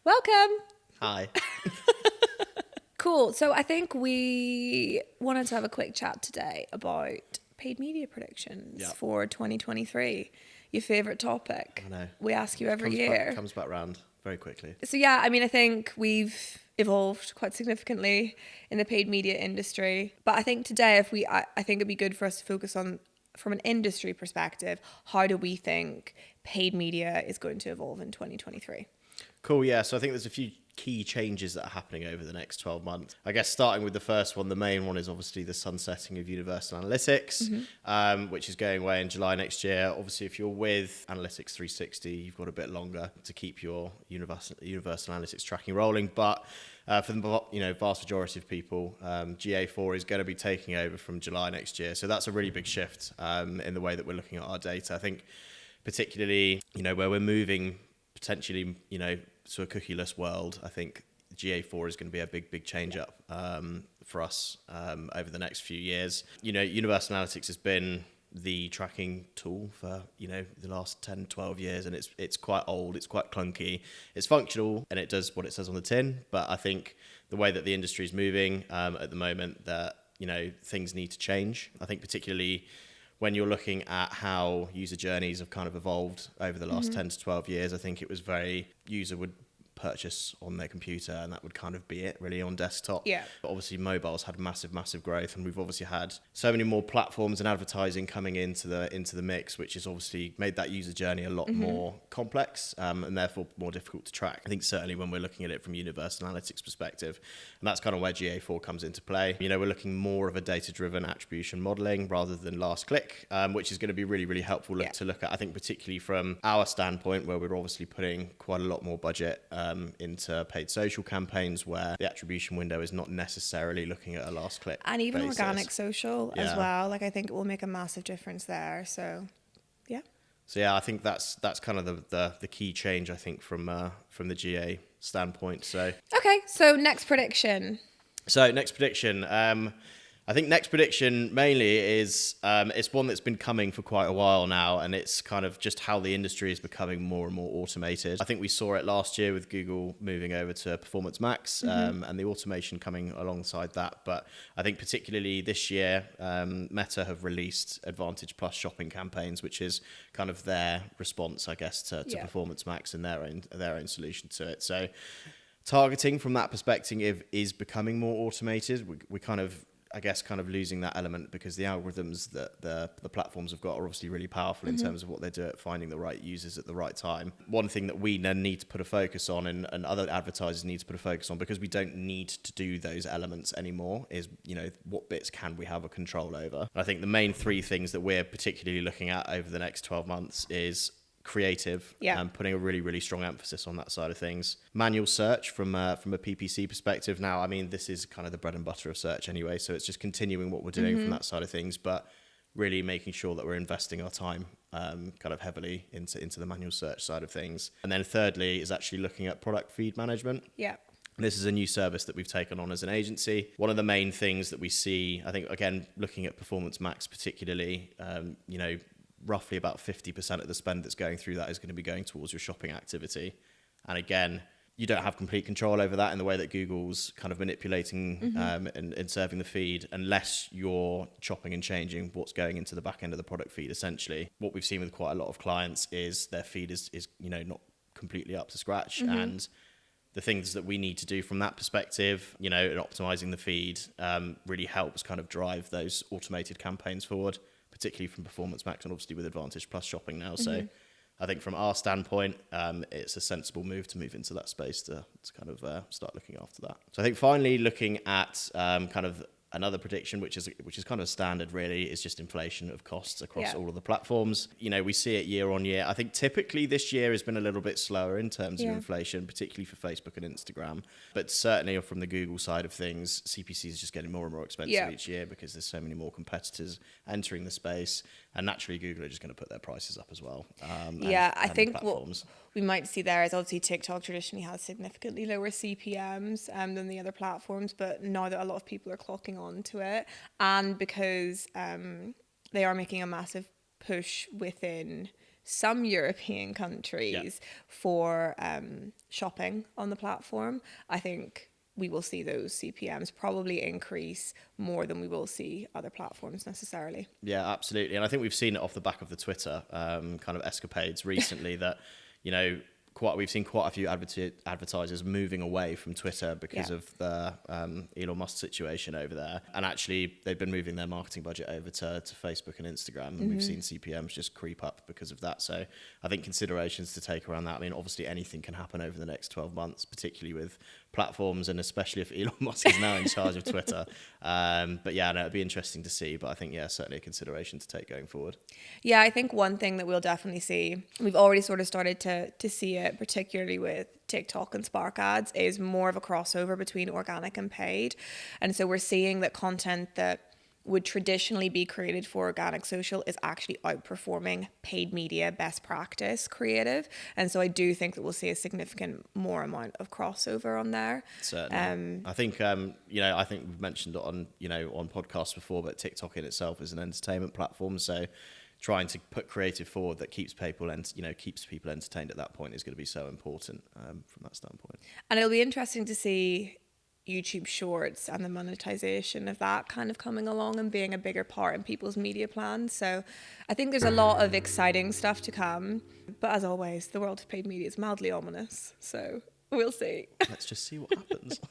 Welcome. Hi. Cool. So I think we wanted to have a quick chat today about paid media predictions for 2023. Your favourite topic. I know. We ask you every year. Comes back round very quickly. So yeah, I mean, I think we've evolved quite significantly in the paid media industry. But I think today, I think it'd be good for us to focus on, from an industry perspective, how do we think paid media is going to evolve in 2023? Cool, yeah. So I think there's a few key changes that are happening over the next 12 months. I guess starting with the first one, the main one is obviously the sunsetting of Universal Analytics, which is going away in July next year. Obviously, if you're with Analytics 360, you've got a bit longer to keep your Universal Analytics tracking rolling. But for the vast majority of people, GA4 is going to be taking over from July next year. So that's a really big shift in the way that we're looking at our data. I think particularly, where we're moving potentially, to a cookieless world, I think GA4 is going to be a big change up for us over the next few years. Universal Analytics has been the tracking tool for, the last 10, 12 years, and it's quite old, it's quite clunky, it's functional, and it does what it says on the tin. But I think the way that the industry is moving at the moment, that, things need to change. I think particularly when you're looking at how user journeys have kind of evolved over the last 10 to 12 years, I think it was very user would purchase on their computer and that would kind of be it really on desktop. Yeah. But obviously mobile's had massive growth, and we've obviously had so many more platforms and advertising coming into the mix, which has obviously made that user journey a lot more complex and therefore more difficult to track. I think certainly when we're looking at it from Universal Analytics perspective, and that's kind of where GA4 comes into play. We're looking more of a data-driven attribution modeling rather than last click, which is going to be really helpful to look at. I think particularly from our standpoint, where we're obviously putting quite a lot more budget into paid social campaigns, where the attribution window is not necessarily looking at a last click and even basis. organic social as well. I think it will make a massive difference there. So yeah, I think that's kind of the key change, I think, from the GA standpoint. So next prediction. I think next prediction mainly is it's one that's been coming for quite a while now, and it's kind of just how the industry is becoming more and more automated. I think we saw it last year with Google moving over to Performance Max and the automation coming alongside that. But I think particularly this year, Meta have released Advantage Plus shopping campaigns, which is kind of their response, I guess, to Performance Max and their own solution to it. So targeting from that perspective is becoming more automated. We kind of losing that element, because the algorithms that the platforms have got are obviously really powerful in terms of what they do at finding the right users at the right time. One thing that we then need to put a focus on, and other advertisers need to put a focus on, because we don't need to do those elements anymore, is, what bits can we have a control over? I think the main three things that we're particularly looking at over the next 12 months is creative, and putting a really strong emphasis on that side of things. Manual search from a PPC perspective. Now, I mean, this is kind of the bread and butter of search anyway, so it's just continuing what we're doing from that side of things, but really making sure that we're investing our time kind of heavily into the manual search side of things. And then thirdly is actually looking at product feed management. This is a new service that we've taken on as an agency. One of the main things that we see, I think, again, looking at Performance Max particularly, roughly about 50% of the spend that's going through that is going to be going towards your shopping activity. And again, you don't have complete control over that in the way that Google's kind of manipulating and serving the feed, unless you're chopping and changing what's going into the back end of the product feed, essentially. What we've seen with quite a lot of clients is their feed is not completely up to scratch. And the things that we need to do from that perspective, and optimizing the feed really helps kind of drive those automated campaigns forward, particularly from Performance Max and obviously with Advantage Plus shopping now. So I think from our standpoint, it's a sensible move to move into that space to kind of start looking after that. So I think finally looking at kind of another prediction, which is kind of standard really, is just inflation of costs across all of the platforms. We see it year on year. I think typically this year has been a little bit slower in terms of inflation, particularly for Facebook and Instagram. But certainly from the Google side of things, CPC is just getting more and more expensive each year, because there's so many more competitors entering the space. And naturally, Google are just going to put their prices up as well. I think what we might see there is, obviously TikTok traditionally has significantly lower CPMs than the other platforms, but now that a lot of people are clocking on to it, and because they are making a massive push within some European countries for shopping on the platform, I think we will see those CPMs probably increase more than we will see other platforms necessarily. Yeah, absolutely. And I think we've seen it off the back of the Twitter kind of escapades recently that, you know, we've seen quite a few advertisers moving away from Twitter because of the Elon Musk situation over there. And actually, they've been moving their marketing budget over to Facebook and Instagram. And we've seen CPMs just creep up because of that. So I think considerations to take around that. I mean, obviously, anything can happen over the next 12 months, particularly with platforms and especially if Elon Musk is now in charge of Twitter. But yeah, no, it'd be interesting to see. But I think, yeah, certainly a consideration to take going forward. Yeah, I think one thing that we'll definitely see, we've already sort of started to see it, particularly with TikTok and Spark ads, is more of a crossover between organic and paid. And so we're seeing that content that would traditionally be created for organic social is actually outperforming paid media best practice creative. And so I do think that we'll see a significant more amount of crossover on there. Certainly. I think, I think we've mentioned it on, on podcasts before, but TikTok in itself is an entertainment platform. So trying to put creative forward that keeps people entertained at that point is going to be so important from that standpoint. And it'll be interesting to see YouTube Shorts and the monetization of that kind of coming along and being a bigger part in people's media plans. So I think there's a lot of exciting stuff to come. But as always, the world of paid media is mildly ominous. So we'll see. Let's just see what happens.